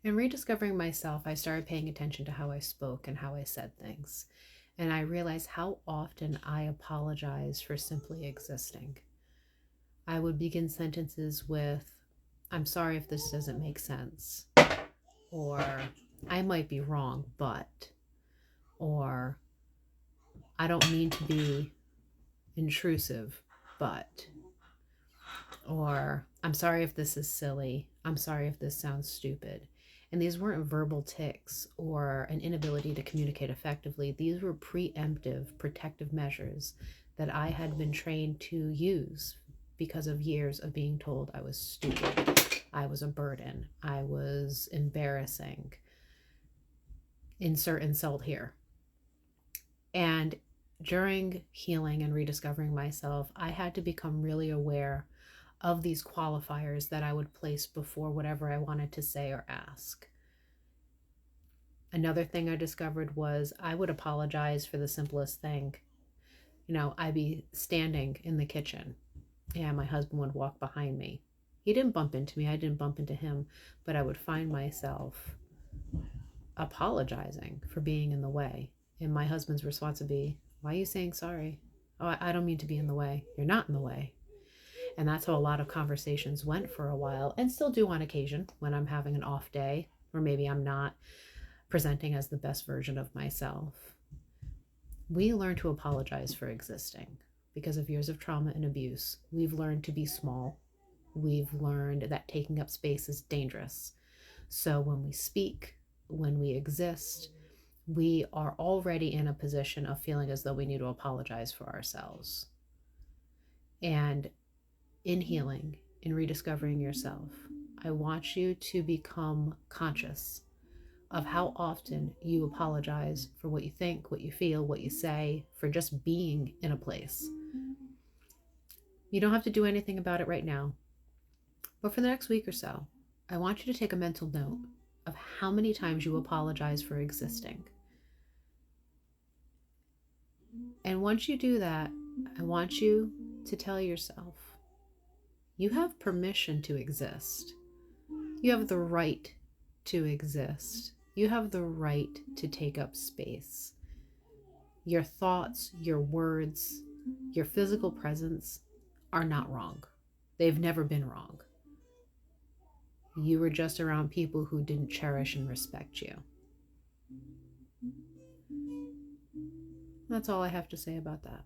In rediscovering myself, I started paying attention to how I spoke and how I said things. And I realized how often I apologize for simply existing. I would begin sentences with, "I'm sorry if this doesn't make sense," or "I might be wrong, but," or "I don't mean to be intrusive, but," or "I'm sorry if this is silly. I'm sorry if this sounds stupid." And these weren't verbal tics or an inability to communicate effectively. These were preemptive protective measures that I had been trained to use because of years of being told I was stupid, I was a burden, I was embarrassing. Insert insult here. And during healing and rediscovering myself, I had to become really aware of these qualifiers that I would place before whatever I wanted to say or ask. Another thing I discovered was I would apologize for the simplest thing. I'd be standing in the kitchen and my husband would walk behind me. He didn't bump into me, I didn't bump into him, but I would find myself apologizing for being in the way. And my husband's response would be, "Why are you saying sorry?" "Oh, I don't mean to be in the way." "You're not in the way." And that's how a lot of conversations went for a while, and still do on occasion when I'm having an off day, or maybe I'm not presenting as the best version of myself. We learn to apologize for existing because of years of trauma and abuse. We've learned to be small. We've learned that taking up space is dangerous. So when we speak, when we exist, we are already in a position of feeling as though we need to apologize for ourselves. And in healing, in rediscovering yourself, I want you to become conscious of how often you apologize for what you think, what you feel, what you say, for just being in a place. You don't have to do anything about it right now, but for the next week or so, I want you to take a mental note of how many times you apologize for existing. And once you do that, I want you to tell yourself, you have permission to exist. You have the right to exist. You have the right to take up space. Your thoughts, your words, your physical presence are not wrong. They've never been wrong. You were just around people who didn't cherish and respect you. That's all I have to say about that.